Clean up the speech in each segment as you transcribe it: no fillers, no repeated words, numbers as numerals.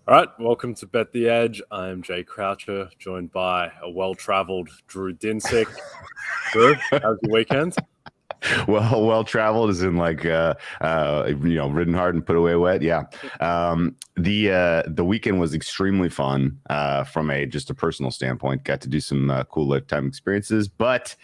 All right, welcome to Bet the Edge. I am Jay Croucher, joined by a well-traveled Drew Dinsick. Drew, how's your weekend? Well traveled is in ridden hard and put away wet. Yeah. The weekend was extremely fun from just a personal standpoint. Got to do some cool lifetime experiences, but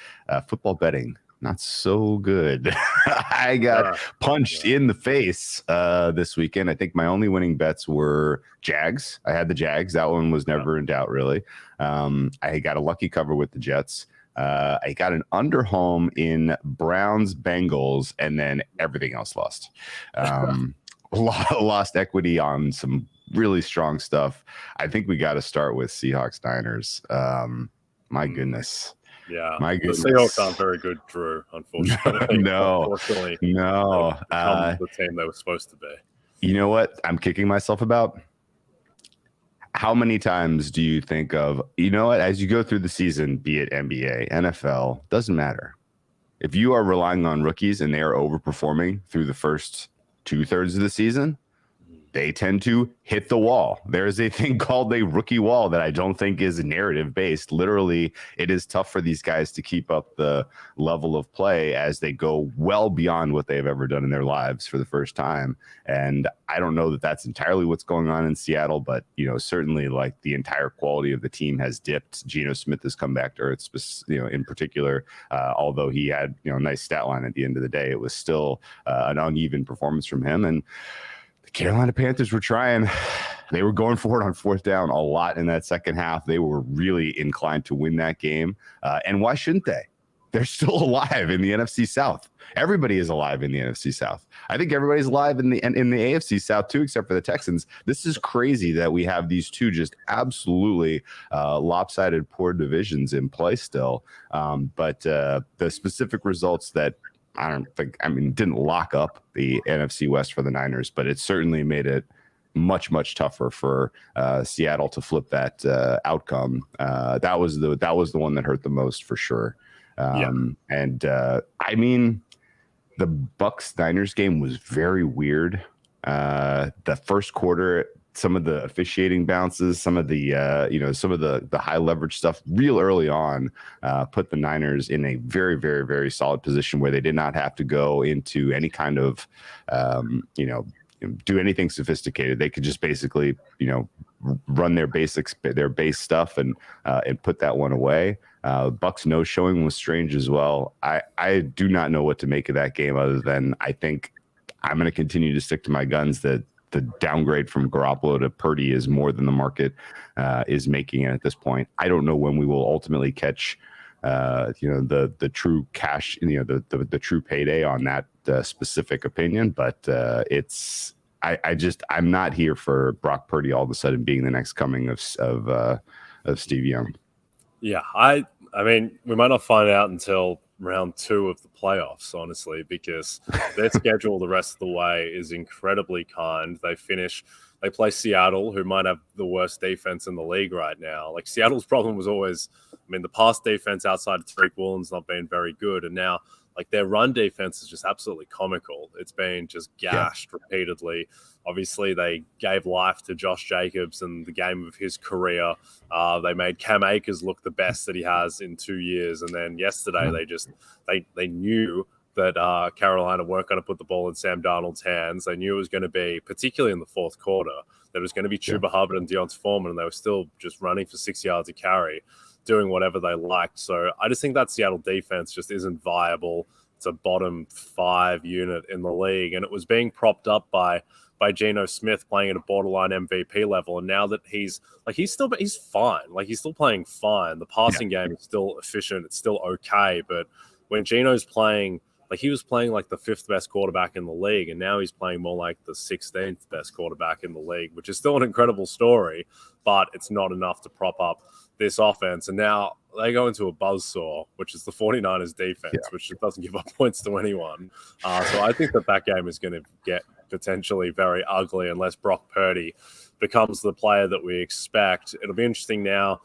football betting not so good. I got punched in the face this weekend. I think my only winning bets were Jags. I had the Jags. That one was never in doubt, really. I got a lucky cover with the Jets. I got an under home in Browns Bengals, and then everything else lost. Lost equity on some really strong stuff. I think we got to start with Seahawks Niners. My goodness. Yeah, my goodness. The Seahawks aren't very good, Drew, unfortunately. No. The team they were supposed to be. You know what I'm kicking myself about? How many times do you think of, as you go through the season, be it NBA, NFL, doesn't matter. If you are relying on rookies and they are overperforming through the first 2/3 of the season, they tend to hit the wall. There is a thing called a rookie wall that I don't think is narrative based. Literally, it is tough for these guys to keep up the level of play as they go well beyond what they've ever done in their lives for the first time. And I don't know that that's entirely what's going on in Seattle, but certainly like the entire quality of the team has dipped. Geno Smith has come back to earth, in particular, although he had a nice stat line at the end of the day, it was still an uneven performance from him. And Carolina Panthers were trying. They were going for it on fourth down a lot in that second half. They were really inclined to win that game. And why shouldn't they? They're still alive in the NFC South. Everybody is alive in the NFC South. I think everybody's alive in the AFC South too, except for the Texans. This is crazy that we have these two just absolutely lopsided poor divisions in play still. But the specific results that didn't lock up the NFC West for the Niners, but it certainly made it much, much tougher for Seattle to flip that outcome. That was the one that hurt the most for sure. And the Bucs Niners game was very weird. The first quarter, some of the officiating bounces, some of the high leverage stuff real early on put the Niners in a very, very, very solid position where they did not have to go into any kind of, do anything sophisticated. They could just basically, run their base stuff and put that one away. Bucs no showing was strange as well. I do not know what to make of that game other than I think I'm going to continue to stick to my guns that the downgrade from Garoppolo to Purdy is more than the market is making it at this point. I don't know when we will ultimately catch, the true cash, the true payday on that specific opinion. But I'm not here for Brock Purdy all of a sudden being the next coming of Steve Young. Yeah, I mean, we might not find out until round 2 of the playoffs, honestly, because their schedule the rest of the way is incredibly kind. They play Seattle, who might have the worst defense in the league right now. Like, Seattle's problem was always, the past defense outside of Tariq Woolen's not been very good, and now their run defense is just absolutely comical. It's been just gashed repeatedly. Obviously, they gave life to Josh Jacobs in the game of his career. They made Cam Akers look the best that he has in 2 years. And then yesterday, they knew that Carolina weren't going to put the ball in Sam Darnold's hands. They knew it was going to be, particularly in the fourth quarter, that it was going to be Chuba Hubbard and Deonta Foreman, and they were still just running for 6 yards a carry, doing whatever they liked. So I just think that Seattle defense just isn't viable. It's a bottom 5 unit in the league, and it was being propped up by Geno Smith playing at a borderline MVP level. And now that he's fine. He's still playing fine. The passing game is still efficient. It's still okay. But when Geno's playing, he was playing like the 5th best quarterback in the league, and now he's playing more like the 16th best quarterback in the league, which is still an incredible story, but it's not enough to prop up this offense. And now they go into a buzzsaw, which is the 49ers defense, which just doesn't give up points to anyone. So I think that game is going to get potentially very ugly unless Brock Purdy becomes the player that we expect. It'll be interesting now.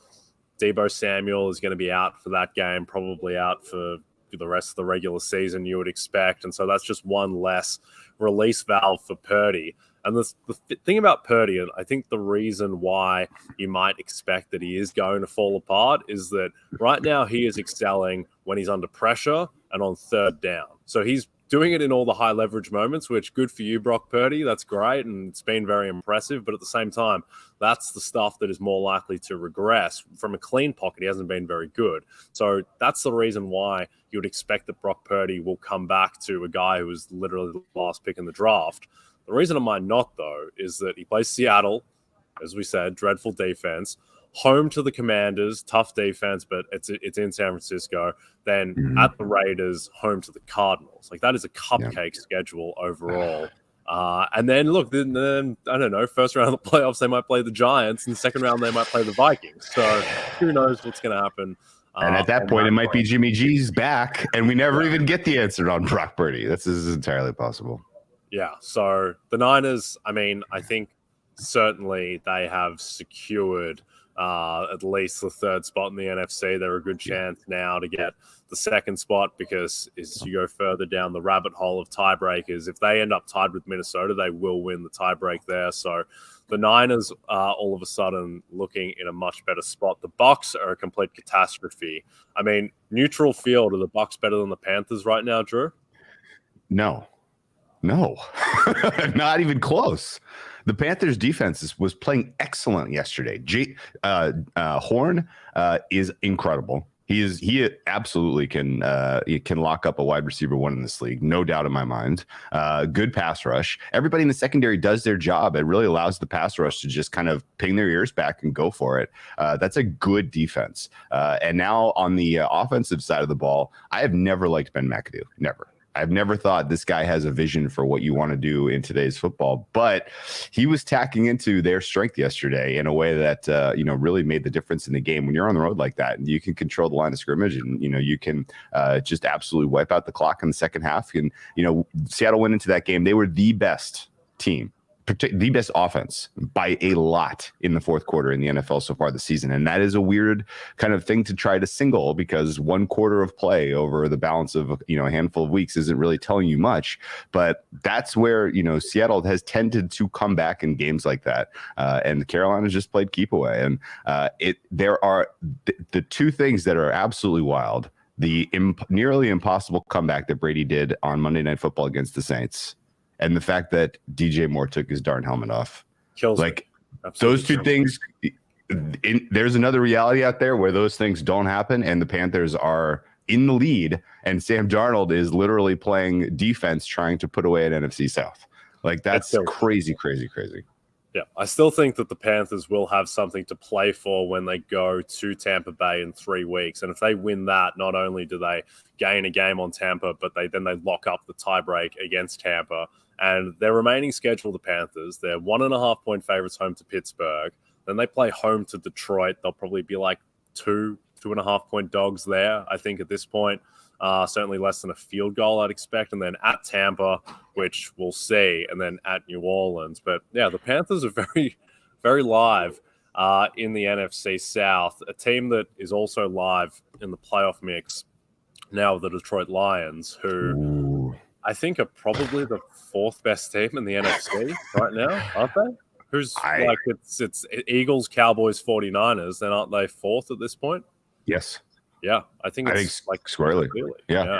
Deebo Samuel is going to be out for that game, probably out for the rest of the regular season, you would expect. And so that's just one less release valve for Purdy. And the thing about Purdy, and I think the reason why you might expect that he is going to fall apart is that right now he is excelling when he's under pressure and on third down. So he's doing it in all the high leverage moments, which good for you, Brock Purdy. That's great. And it's been very impressive. But at the same time, that's the stuff that is more likely to regress. From a clean pocket, he hasn't been very good. So that's the reason why you would expect that Brock Purdy will come back to a guy who was literally the last pick in the draft. The reason it might not, though, is that he plays Seattle, as we said, dreadful defense. Home to the Commanders, tough defense, but it's in San Francisco. Then at the Raiders, home to the Cardinals. Like, that is a cupcake schedule overall. And then, look, then I don't know, first round of the playoffs, they might play the Giants. And the second round, they might play the Vikings. So who knows what's going to happen. And at that point, it might be Jimmy G's back, and we never even get the answer on Brock Purdy. This is entirely possible. Yeah, so the Niners, I mean, I think certainly they have secured at least the third spot in the NFC. They're a good chance now to get the second spot because as you go further down the rabbit hole of tiebreakers, if they end up tied with Minnesota, they will win the tiebreak there. So the Niners are all of a sudden looking in a much better spot. The Bucs are a complete catastrophe. I mean, neutral field, are the Bucs better than the Panthers right now, Drew? No, not even close. The Panthers defense was playing excellent yesterday. Horn is incredible. He absolutely can lock up a wide receiver one in this league, no doubt in my mind. Good pass rush. Everybody in the secondary does their job. It really allows the pass rush to just kind of ping their ears back and go for it. That's a good defense. And now on the offensive side of the ball, I have never liked Ben McAdoo. Never. I've never thought this guy has a vision for what you want to do in today's football, but he was tacking into their strength yesterday in a way that, really made the difference in the game. When you're on the road like that, you can control the line of scrimmage and, you can just absolutely wipe out the clock in the second half. And, Seattle went into that game. They were the best team, the best offense by a lot in the fourth quarter in the NFL so far this season. And that is a weird kind of thing to try to single because one quarter of play over the balance of, a handful of weeks isn't really telling you much, but that's where, Seattle has tended to come back in games like that. And Carolina's just played keep away. And there are the two things that are absolutely wild. The nearly impossible comeback that Brady did on Monday Night Football against the Saints. And the fact that DJ Moore took his darn helmet off. Kills like those two things. There's another reality out there where those things don't happen and the Panthers are in the lead and Sam Darnold is literally playing defense trying to put away an NFC South. Like that's crazy. Yeah, I still think that the Panthers will have something to play for when they go to Tampa Bay in 3 weeks. And if they win that, not only do they gain a game on Tampa, but they lock up the tiebreak against Tampa. And their remaining schedule, the Panthers, they're 1.5-point favorites home to Pittsburgh. Then they play home to Detroit. They'll probably be like 2.5-point dogs there, I think, at this point. Certainly less than a field goal, I'd expect. And then at Tampa, which we'll see, and then at New Orleans. But, yeah, the Panthers are very, very live in the NFC South. A team that is also live in the playoff mix now, the Detroit Lions, who I think are probably the 4th best team in the NFC right now, aren't they? It's Eagles, Cowboys, 49ers. Then aren't they 4th at this point? Yes. Yeah, I think like squarely. Yeah.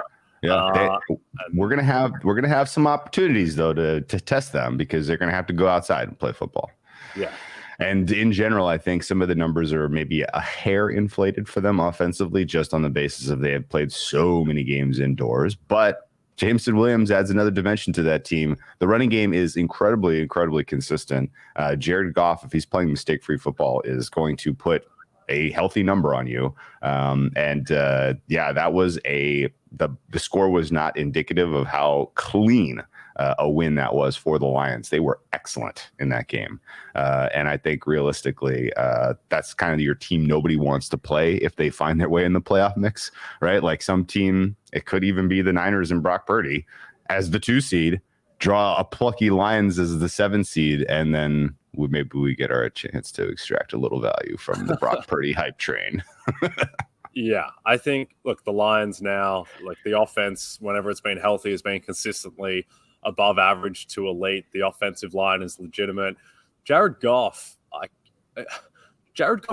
We're gonna have some opportunities though to test them because they're gonna have to go outside and play football. Yeah. And in general, I think some of the numbers are maybe a hair inflated for them offensively, just on the basis of they have played so many games indoors. But Jameson Williams adds another dimension to that team. The running game is incredibly, incredibly consistent. Jared Goff, if he's playing mistake-free football, is going to put a healthy number on you. That was the score was not indicative of how clean a win that was for the Lions. They were excellent in that game. And I think realistically, that's kind of your team nobody wants to play if they find their way in the playoff mix, right? Like some team, it could even be the Niners and Brock Purdy as the 2 seed, draw a plucky Lions as the 7 seed, and then maybe we get our chance to extract a little value from the Brock Purdy hype train. Yeah, I think, look, the Lions now, like the offense, whenever it's been healthy, has been consistently above average to elite. The offensive line is legitimate. Jared Goff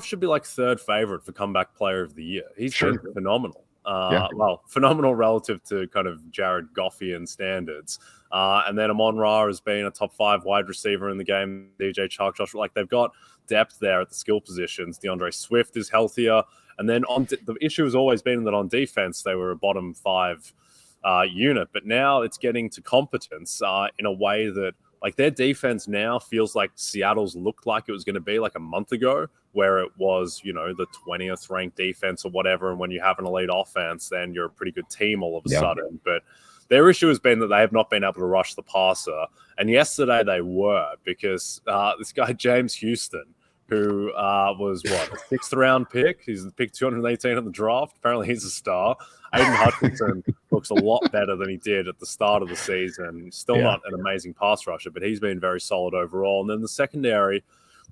should be like third favorite for comeback player of the year. He's been phenomenal. Well, phenomenal relative to kind of Jared Goffian standards. And then Amon-Ra has been a top 5 wide receiver in the game. DJ Chark, Josh, like they've got depth there at the skill positions. DeAndre Swift is healthier. And then the issue has always been that on defense, they were a bottom 5 unit. But now it's getting to competence in a way that like their defense now feels like Seattle's looked like it was going to be like a month ago, where it was, you know, the 20th ranked defense or whatever. And when you have an elite offense, then you're a pretty good team all of a sudden. But their issue has been that they have not been able to rush the passer. And yesterday they were, because this guy, James Houston, who was, a 6th round pick. He's picked 218 in the draft. Apparently he's a star. Aiden Hutchinson looks a lot better than he did at the start of the season. Still not an amazing pass rusher, but he's been very solid overall. And then the secondary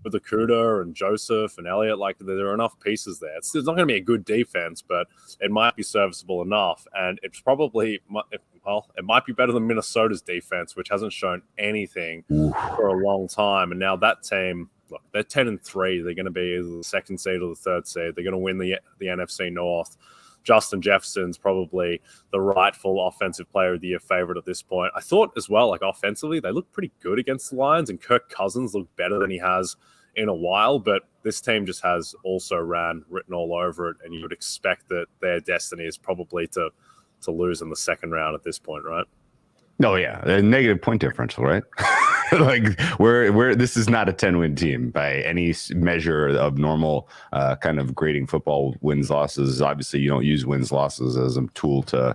with Okudah and Joseph and Elliott, like there are enough pieces there. It's not going to be a good defense, but it might be serviceable enough. And it's probably, it might be better than Minnesota's defense, which hasn't shown anything for a long time. And now that team, look, they're 10-3. They're going to be either the 2nd seed or the 3rd seed. They're going to win the NFC North. Justin Jefferson's probably the rightful offensive player of the year favorite at this point. I thought as well, like offensively, they look pretty good against the Lions, and Kirk Cousins looked better than he has in a while, but this team just has also ran written all over it, and you would expect that their destiny is probably to lose in the 2nd round at this point, right? No, yeah, a negative point differential, right? Like we're this is not a 10-win team by any measure of normal kind of grading football wins losses. Obviously, you don't use wins losses as a tool to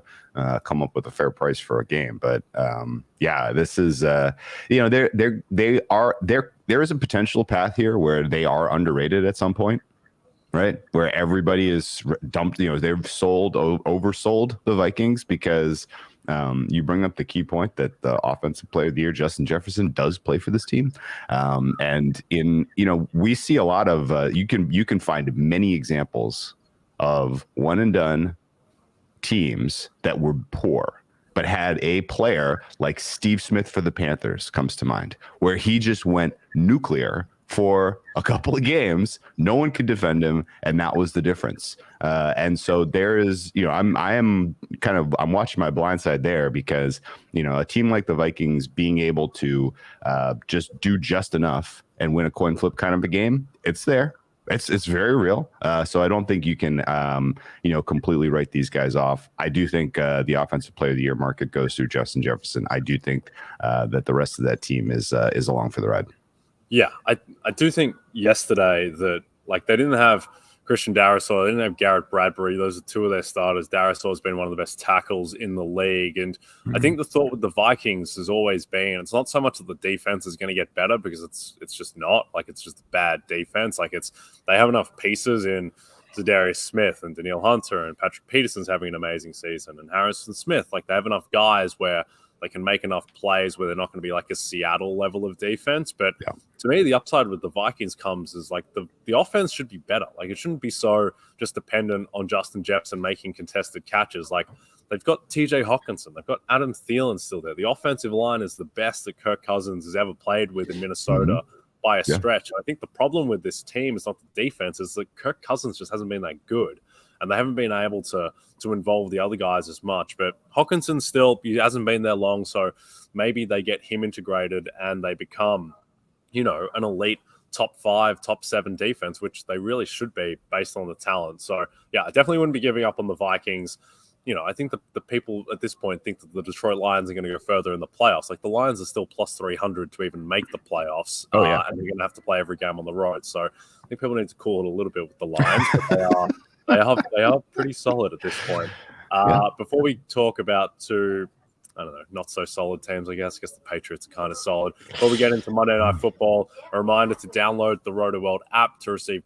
come up with a fair price for a game. But this is there is a potential path here where they are underrated at some point. Right, where everybody is dumped, they've oversold the Vikings because you bring up the key point that the offensive player of the year, Justin Jefferson, does play for this team. And we see a lot of you can find many examples of one and done teams that were poor, but had a player like Steve Smith for the Panthers comes to mind, where he just went nuclear for a couple of games. No one could defend him, and that was the difference. And so there is, I'm watching my blind side there, because a team like the Vikings being able to just do just enough and win a coin flip kind of a game, it's there. It's very real. So I don't think you can completely write these guys off. I do think the offensive player of the year market goes through Justin Jefferson. I do think that the rest of that team is along for the ride. Yeah, I do think yesterday that like they didn't have Christian Darrisaw, they didn't have Garrett Bradbury. Those are 2 of their starters. Darrisaw has been one of the best tackles in the league. And I think the thought with the Vikings has always been, it's not so much that the defense is going to get better, because it's just not. Like, it's just bad defense. Like, they have enough pieces in Zadarius Smith and Danielle Hunter, and Patrick Peterson's having an amazing season, and Harrison Smith. Like, they have enough guys where they can make enough plays where they're not going to be like a Seattle level of defense. But to me, the upside with the Vikings comes is like the offense should be better. Like, it shouldn't be so just dependent on Justin Jefferson making contested catches. Like, they've got TJ Hawkinson, they've got Adam Thielen still there. The offensive line is the best that Kirk Cousins has ever played with in Minnesota by a stretch. I think the problem with this team is not the defense, is that Kirk Cousins just hasn't been that good, and they haven't been able to involve the other guys as much. But Hawkinson still, he hasn't been there long, so maybe they get him integrated and they become, an elite top 5, top 7 defense, which they really should be based on the talent. So, yeah, I definitely wouldn't be giving up on the Vikings. I think the people at this point think that the Detroit Lions are going to go further in the playoffs. Like, the Lions are still plus 300 to even make the playoffs. And they're going to have to play every game on the road. So I think people need to cool it a little bit with the Lions, but they are pretty solid at this point. Before we talk about 2, I don't know, not so solid teams, I guess the Patriots are kind of solid. Before we get into Monday Night Football, a reminder to download the RotoWorld app to receive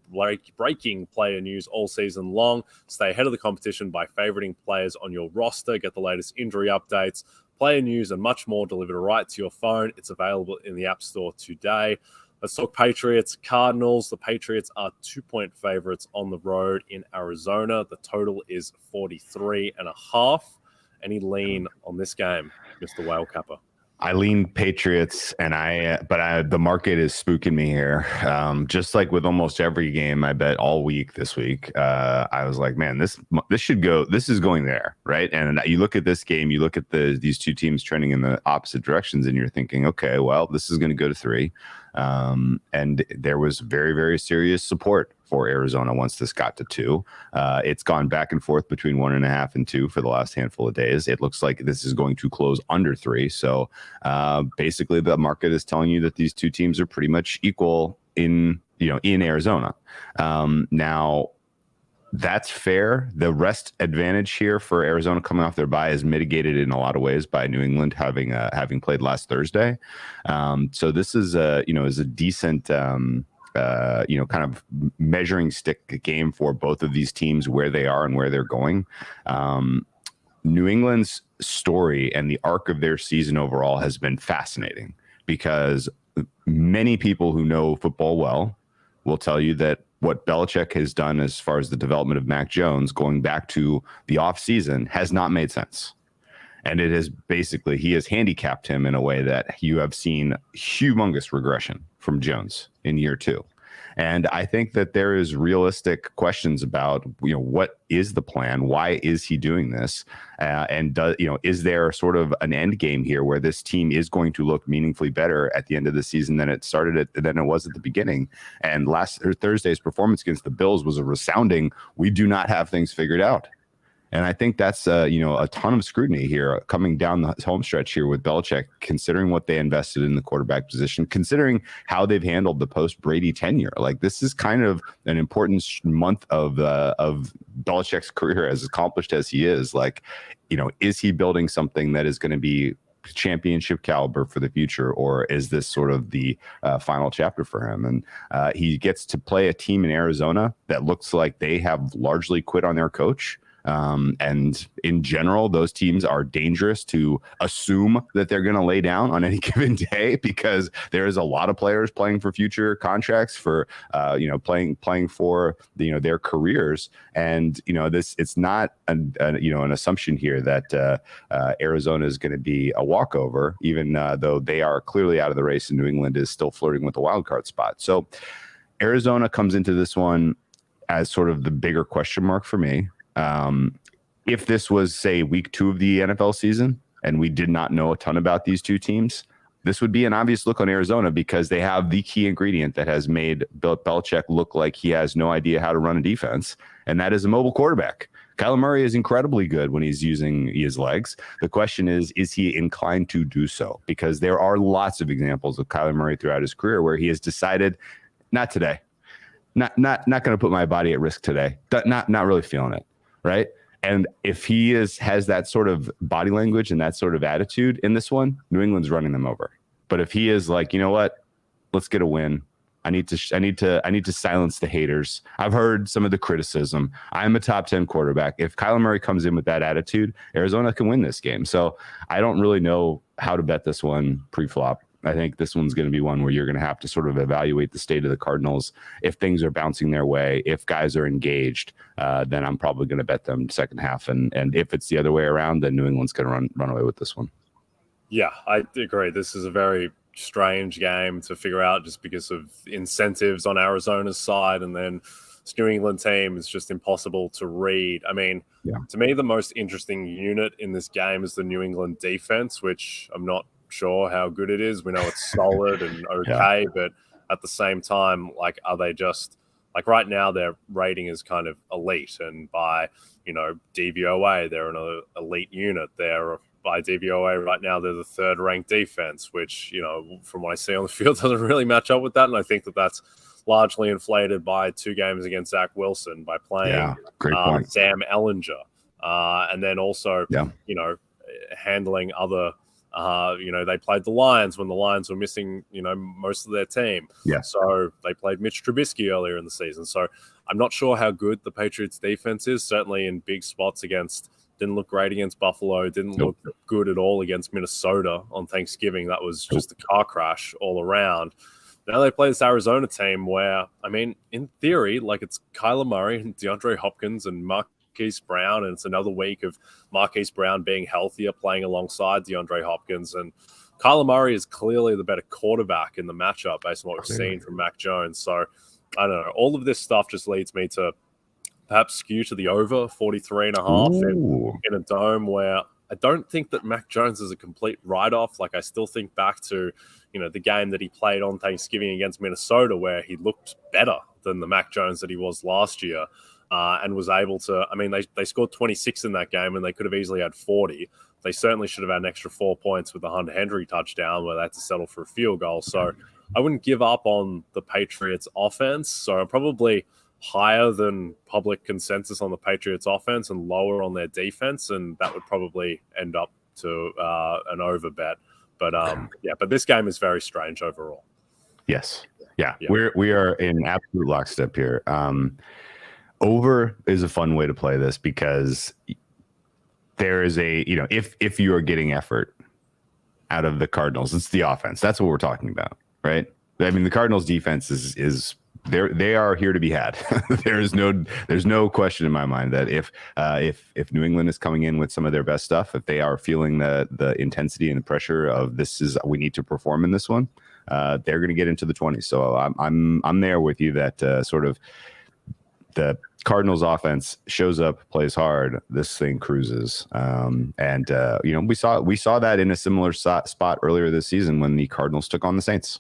breaking player news all season long. Stay ahead of the competition by favoriting players on your roster. Get the latest injury updates, player news, and much more delivered right to your phone. It's available in the App Store today. Let's talk Patriots-Cardinals. The Patriots are 2-point favorites on the road in Arizona. The total is 43.5. Any lean on this game, Mr. Whale Capper? I lean Patriots, and the market is spooking me here. Just like with almost every game, I bet all week this week. I was like, man, this should go. This is going there, right? And you look at this game, you look at these two teams trending in the opposite directions, and you're thinking, okay, well, this is going to go to 3. And there was very, very serious support for Arizona once this got to 2. It's gone back and forth between 1.5 and 2 for the last handful of days. It looks like this is going to close under 3. So basically, the market is telling you that these two teams are pretty much equal in Arizona. Now, that's fair. The rest advantage here for Arizona coming off their bye is mitigated in a lot of ways by New England having played last Thursday. So this is a decent kind of measuring stick game for both of these teams, where they are and where they're going. New England's story and the arc of their season overall has been fascinating, because many people who know football well will tell you that what Belichick has done as far as the development of Mac Jones going back to the offseason has not made sense. And it has basically, he has handicapped him in a way that you have seen humongous regression from Jones in year 2. And I think that there is realistic questions about, what is the plan? Why is he doing this? And is there sort of an end game here where this team is going to look meaningfully better at the end of the season than it was at the beginning? And Thursday's performance against the Bills was a resounding, we do not have things figured out. And I think that's a ton of scrutiny here coming down the home stretch here with Belichick, considering what they invested in the quarterback position, considering how they've handled the post-Brady tenure. Like, this is kind of an important month of Belichick's career, as accomplished as he is. Like, is he building something that is going to be championship caliber for the future, or is this sort of the final chapter for him? And he gets to play a team in Arizona that looks like they have largely quit on their coach. And in general, those teams are dangerous to assume that they're going to lay down on any given day, because there is a lot of players playing for future contracts, for playing for their careers. And it's not an assumption here that Arizona is going to be a walkover, even though they are clearly out of the race and New England is still flirting with a wild card spot. So Arizona comes into this one as sort of the bigger question mark for me. If this was, say, week 2 of the NFL season and we did not know a ton about these two teams, this would be an obvious look on Arizona, because they have the key ingredient that has made Belichick look like he has no idea how to run a defense, and that is a mobile quarterback. Kyler Murray is incredibly good when he's using his legs. The question is he inclined to do so? Because there are lots of examples of Kyler Murray throughout his career where he has decided, not today, not going to put my body at risk today, not really feeling it. Right. And if he has that sort of body language and that sort of attitude in this one, New England's running them over. But if he is like, you know what, let's get a win. I need to silence the haters. I've heard some of the criticism. I'm a top 10 quarterback. If Kyler Murray comes in with that attitude, Arizona can win this game. So I don't really know how to bet this one pre-flop. I think this one's going to be one where you're going to have to sort of evaluate the state of the Cardinals. If things are bouncing their way, if guys are engaged, then I'm probably going to bet them second half. And if it's the other way around, then New England's going to run away with this one. Yeah, I agree. This is a very strange game to figure out, just because of incentives on Arizona's side, and then this New England team is just impossible to read. I mean, To me, the most interesting unit in this game is the New England defense, which I'm not sure how good it is. We know it's solid and okay, but at the same time, like, are they just like, right now their rating is kind of elite, and by DVOA they're an elite unit. They're by DVOA right now they're the 3rd ranked defense, which from what I see on the field doesn't really match up with that. And I think that that's largely inflated by 2 games against Zach Wilson, by playing Sam Ellinger, and then also handling other. They played the Lions when the Lions were missing, most of their team. Yeah. So they played Mitch Trubisky earlier in the season. So I'm not sure how good the Patriots defense is. Certainly in big spots didn't look great against Buffalo. Didn't look good at all against Minnesota on Thanksgiving. That was just a car crash all around. Now they play this Arizona team where, I mean, in theory, like, it's Kyler Murray and DeAndre Hopkins and Marquise Brown, and it's another week of Marquise Brown being healthier, playing alongside DeAndre Hopkins. And Kyler Murray is clearly the better quarterback in the matchup based on what we've seen from Mac Jones. So I don't know. All of this stuff just leads me to perhaps skew to the over 43.5 in a dome where I don't think that Mac Jones is a complete write-off. Like, I still think back to, the game that he played on Thanksgiving against Minnesota where he looked better than the Mac Jones that he was last year and was able to, they scored 26 in that game and they could have easily had 40. They certainly should have had an extra 4 points with the Hunter Henry touchdown where they had to settle for a field goal. So I wouldn't give up on the Patriots offense. So I'm probably higher than public consensus on the Patriots offense and lower on their defense, and that would probably end up to an over bet. But but this game is very strange overall. Yes. Yeah. We are in absolute lockstep here. Over is a fun way to play this because there is a, if you are getting effort out of the Cardinals, it's the offense. That's what we're talking about, right? The Cardinals defense is they are here to be had. There's no question in my mind that if New England is coming in with some of their best stuff, if they are feeling the intensity and the pressure of we need to perform in this one, they're going to get into the 20s. So I'm there with you that sort of the Cardinals offense shows up, plays hard, this thing cruises. We saw that in a similar spot earlier this season when the Cardinals took on the Saints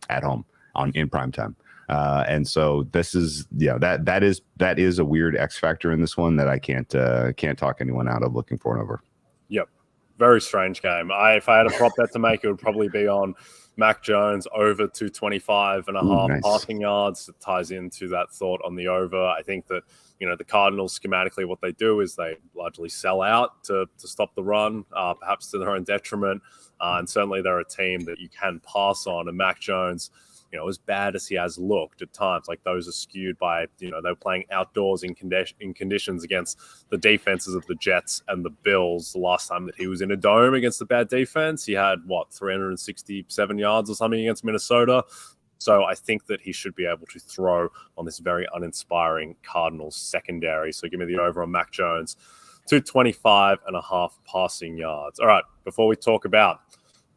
at home in prime time. And so this is, that is a weird X factor in this one that I can't talk anyone out of looking for and over. Yep. Very strange game. If I had a prop bet to make, it would probably be on Mac Jones over 225.5 passing yards. It ties into that thought on the over. I think that, the Cardinals schematically, what they do is they largely sell out to stop the run, perhaps to their own detriment. And certainly they're a team that you can pass on. And Mac Jones, as bad as he has looked at times, like those are skewed by, they're playing outdoors in conditions against the defenses of the Jets and the Bills. The last time that he was in a dome against a bad defense, he had 367 yards or something against Minnesota. So I think that he should be able to throw on this very uninspiring Cardinals secondary. So give me the over on Mac Jones, 225.5 passing yards. All right, before we talk about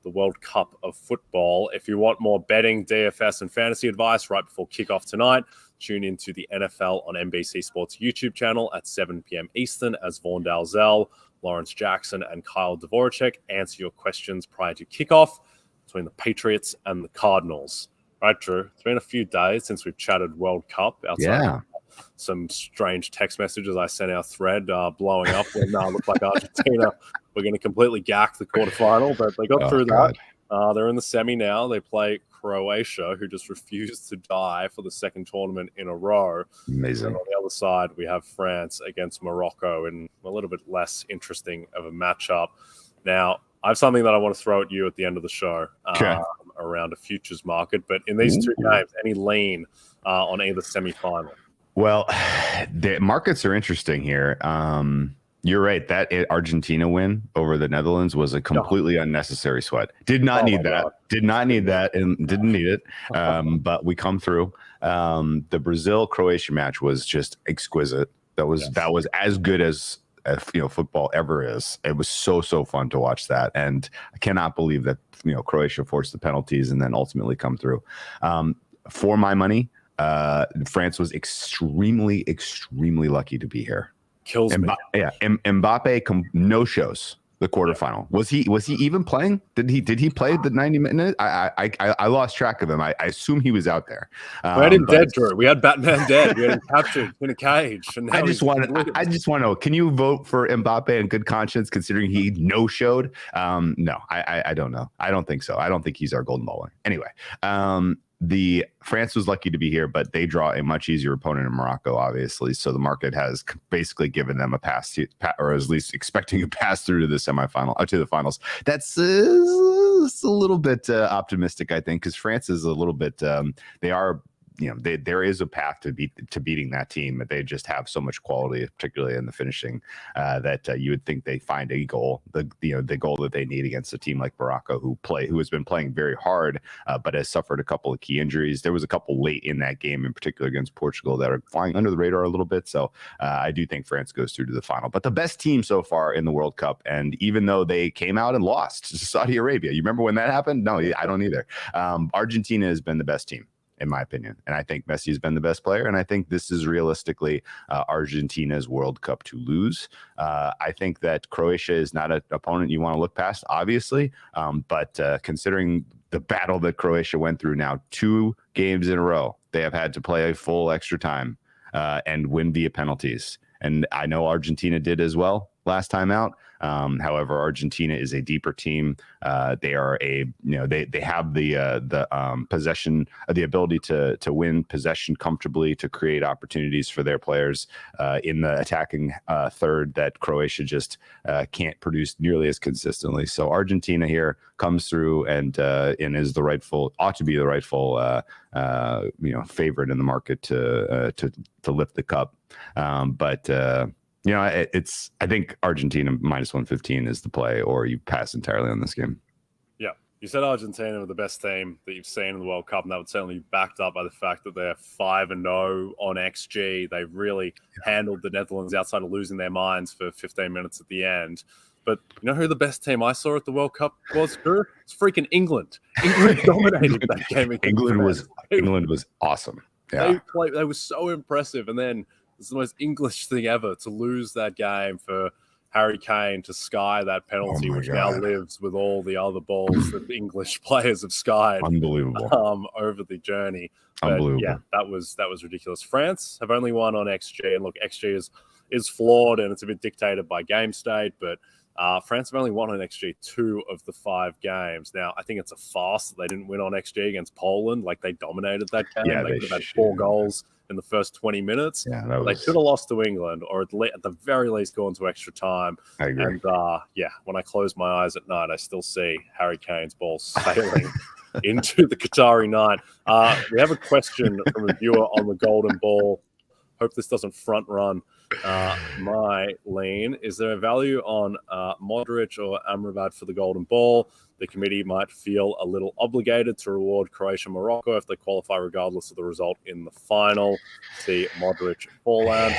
the World Cup of football, if you want more betting, DFS, and fantasy advice right before kickoff tonight, tune into the NFL on NBC Sports YouTube channel at 7 p.m. Eastern as Vaughn Dalzell, Lawrence Jackson, and Kyle Dvoracek answer your questions prior to kickoff between the Patriots and the Cardinals. Right, Drew? It's been a few days since we've chatted World Cup outside some strange text messages I sent our thread blowing up when looked like Argentina we're going to completely gack the quarterfinal, but they got through that. They're in the semi now. They play Croatia, who just refused to die for the second tournament in a row. Amazing. And on the other side, we have France against Morocco in a little bit less interesting of a matchup. Now, I have something that I want to throw at you at the end of the show around a futures market. But in these two games, any lean on either semifinal? Well, the markets are interesting here. You're right. That Argentina win over the Netherlands was a completely unnecessary sweat. Did not need that. God. Did not need that and didn't need it. But we come through. The Brazil-Croatia match was just exquisite. That was as good as football ever is. It was so fun to watch that, and I cannot believe that Croatia forced the penalties and then ultimately come through. For my money, France was extremely lucky to be here. Kills me. Yeah, Mbappe no shows the quarterfinal. Was he even playing? Did he play the 90 minutes? I lost track of him. I assume he was out there. We had him dead, Drew. We had Batman dead. We had him captured in a cage. And I just want to know, can you vote for Mbappe in good conscience considering he no showed? No, I don't know. I don't think so. I don't think he's our golden ball winner. Anyway, the France was lucky to be here, but they draw a much easier opponent in Morocco, obviously. So the market has basically given them a pass, or at least expecting a pass through to the semifinal, to the finals. That's a little bit optimistic, I think, because France is a little bit. They are there is a path to beating that team, but they just have so much quality, particularly in the finishing, that you would think they find a goal, the goal that they need against a team like Morocco, who has been playing very hard, but has suffered a couple of key injuries. There was a couple late in that game, in particular against Portugal, that are flying under the radar a little bit. So I do think France goes through to the final. But the best team so far in the World Cup, and even though they came out and lost to Saudi Arabia, you remember when that happened? No, I don't either. Argentina has been the best team, in my opinion. And I think Messi has been the best player. And I think this is realistically Argentina's World Cup to lose. I think that Croatia is not an opponent you want to look past, obviously. But considering the battle that Croatia went through now, 2 games in a row, they have had to play a full extra time and win via penalties. And I know Argentina did as well last time out. However, Argentina is a deeper team. They are they have the possession, the ability to win possession comfortably, to create opportunities for their players in the attacking third that Croatia just can't produce nearly as consistently. So Argentina here comes through and is ought to be the rightful favorite in the market to lift the cup. I think Argentina minus 115 is the play, or you pass entirely on this game. Yeah. You said Argentina were the best team that you've seen in the World Cup, and that would certainly be backed up by the fact that they're 5-0 on XG. They really handled the Netherlands outside of losing their minds for 15 minutes at the end. But you know who the best team I saw at the World Cup was, Drew? It's freaking England. England dominated that game. England was awesome. Yeah. They were so impressive, and then it's the most English thing ever to lose that game for Harry Kane to sky that penalty, which now lives with all the other balls that the English players have skied. Unbelievable. Over the journey. But Unbelievable. Yeah, that was ridiculous. France have only won on XG, and look, XG is flawed and it's a bit dictated by game state, but France have only won on XG 2 of the 5 games. Now, I think it's a farce that they didn't win on XG against Poland. Like, they dominated that game. Yeah, they could have had 4 goals in the first 20 minutes. Yeah, they could have lost to England, or at the very least gone to extra time. I agree. And when I close my eyes at night, I still see Harry Kane's ball sailing into the Qatari night. We have a question from a viewer on the golden ball. Hope this doesn't front run my lean. Is there a value on Modric or Amrabat for the golden ball? The committee might feel a little obligated to reward Croatia and Morocco if they qualify regardless of the result in the final. See Modric Haaland.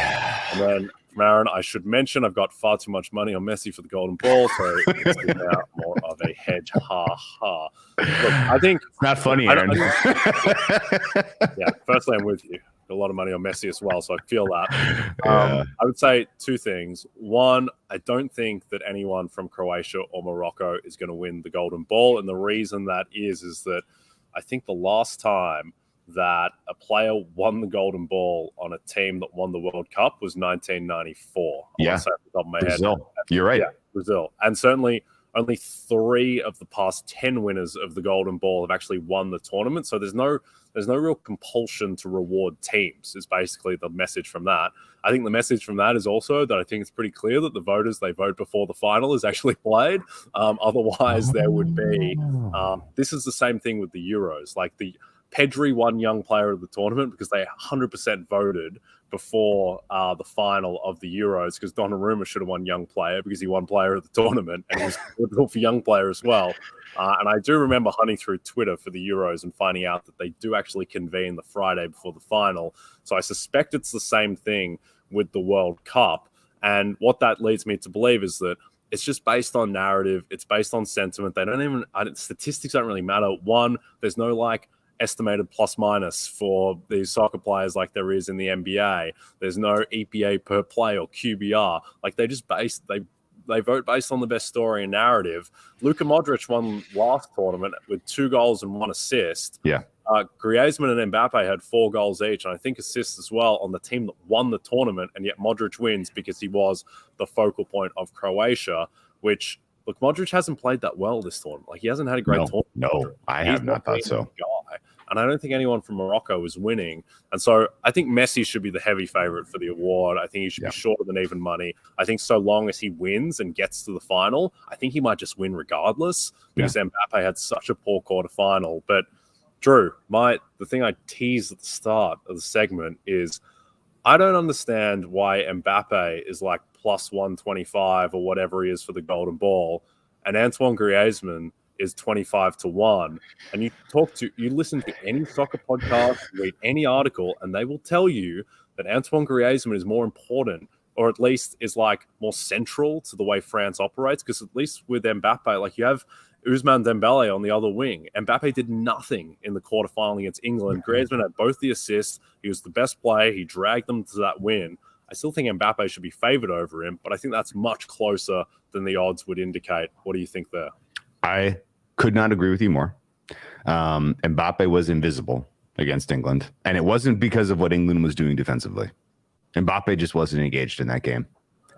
And then from Aaron, I should mention I've got far too much money on Messi for the golden ball, so it's now more of a hedge. Ha ha. Look, I think it's not funny, Aaron. Yeah, firstly, I'm with you. A lot of money on Messi as well, so I feel that. I would say 2 things. One, I don't think that anyone from Croatia or Morocco is going to win the golden ball, and the reason that is that I think the last time that a player won the golden ball on a team that won the World Cup was 1994. Yeah, off the top of my Brazil. Head. You're right. Yeah, Brazil. And certainly only 3 of the past 10 winners of the golden ball have actually won the tournament, so there's no real compulsion to reward teams, is basically the message from that. I think the message from that is also that I think it's pretty clear that the voters, they vote before the final is actually played. Otherwise, there would be... this is the same thing with the Euros. Like, the Pedri won Young Player of the Tournament because they 100% voted before the final of the Euros, because Donnarumma should have won Young Player because he won Player of the Tournament, and he was eligible for Young Player as well. And I do remember hunting through Twitter for the Euros and finding out that they do actually convene the Friday before the final. So I suspect it's the same thing with the World Cup. And what that leads me to believe is that it's just based on narrative. It's based on sentiment. Statistics don't really matter. One, there's no estimated plus minus for these soccer players like there is in the NBA. There's no EPA per play or QBR. Like, they vote based on the best story and narrative. Luka Modric won last tournament with 2 goals and 1 assist. Yeah. Griezmann and Mbappe had 4 goals each, and I think assists as well, on the team that won the tournament, and yet Modric wins because he was the focal point of Croatia, which, look, Modric hasn't played that well this tournament. Like, he hasn't had a great tournament. No, I have not thought so. Guy. And I don't think anyone from Morocco is winning. And so I think Messi should be the heavy favorite for the award. I think he should be shorter than even money. I think so long as he wins and gets to the final, I think he might just win regardless, because Mbappe had such a poor quarterfinal. But Drew, the thing I teased at the start of the segment is I don't understand why Mbappe is like plus 125 or whatever he is for the golden ball, and Antoine Griezmann is 25-1. And you listen to any soccer podcast, read any article, and they will tell you that Antoine Griezmann is more important, or at least is like more central to the way France operates. Because at least with Mbappe, like you have Ousmane Dembele on the other wing. Mbappe did nothing in the quarterfinal against England. Griezmann had both the assists. He was the best player. He dragged them to that win. I still think Mbappe should be favored over him, but I think that's much closer than the odds would indicate. What do you think there? I could not agree with you more. Mbappe was invisible against England, and it wasn't because of what England was doing defensively. Mbappe just wasn't engaged in that game.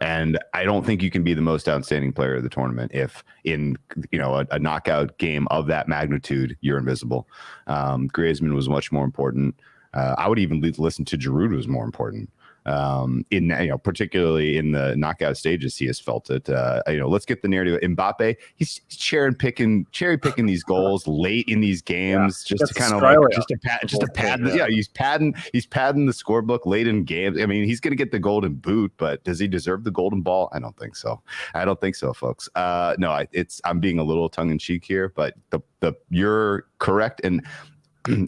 And I don't think you can be the most outstanding player of the tournament if in, a knockout game of that magnitude, you're invisible. Griezmann was much more important. I would even listen to Giroud was more important. Particularly in the knockout stages, he has felt it. Let's get the narrative. Mbappe, he's cherry picking these goals late in these games, just to kind of pad. Yeah, he's padding the scorebook late in games. I mean, he's going to get the golden boot, but does he deserve the golden ball? I don't think so. Folks. I'm being a little tongue in cheek here, but you're correct. And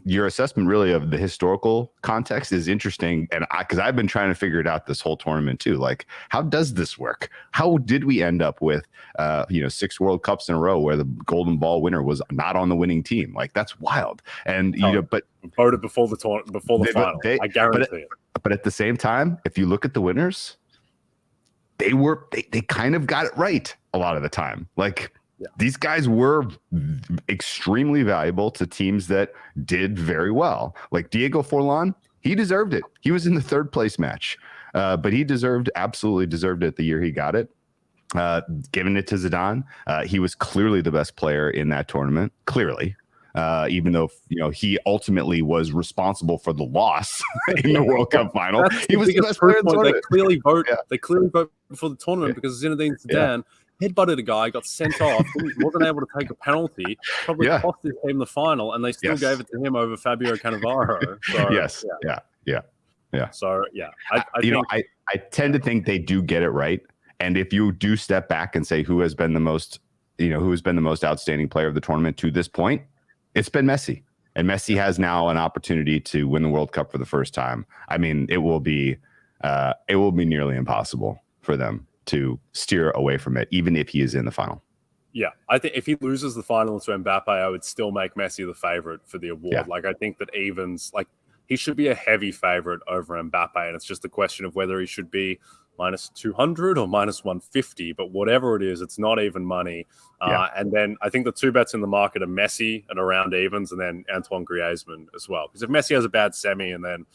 your assessment really of the historical context is interesting. And because I've been trying to figure it out this whole tournament too. Like, how does this work? How did we end up with, 6 World Cups in a row where the golden ball winner was not on the winning team? Like, that's wild. And, but voted before the final. I guarantee it. But at the same time, if you look at the winners, they kind of got it right a lot of the time. Like, these guys were extremely valuable to teams that did very well. Like Diego Forlan, he deserved it. He was in the 3rd place match, but he absolutely deserved it the year he got it. Giving it to Zidane, he was clearly the best player in that tournament. Clearly, even though he ultimately was responsible for the loss in the World Cup final. He was the best player in the tournament. They clearly vote before the tournament because Zinedine Zidane headbutted a guy, got sent off, wasn't able to take a penalty, probably cost his team the final, and they still gave it to him over Fabio Cannavaro. So, I tend to think they do get it right. And if you do step back and say who has been the most outstanding player of the tournament to this point, it's been Messi. And Messi has now an opportunity to win the World Cup for the first time. I mean, it will be nearly impossible for them to steer away from it, even if he is in the final. Yeah, I think if he loses the final to Mbappe, I would still make Messi the favorite for the award. Yeah. Like, I think that he should be a heavy favorite over Mbappe, and it's just a question of whether he should be minus 200 or minus 150, but whatever it is, it's not even money. And then I think the 2 bets in the market are Messi and around evens, and then Antoine Griezmann as well. Because if Messi has a bad semi, and then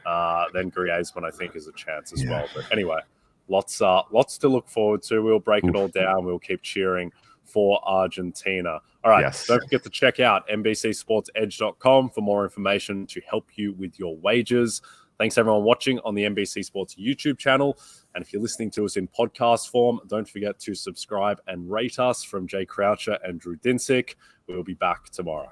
Griezmann, I think, is a chance as well. But anyway, lots to look forward to. We'll break it all down. We'll keep cheering for Argentina. All right. Yes. Don't forget to check out NBCSportsEdge.com for more information to help you with your wagers. Thanks, everyone, watching on the NBC Sports YouTube channel. And if you're listening to us in podcast form, don't forget to subscribe and rate us. From Jay Croucher and Drew Dinsick, we'll be back tomorrow.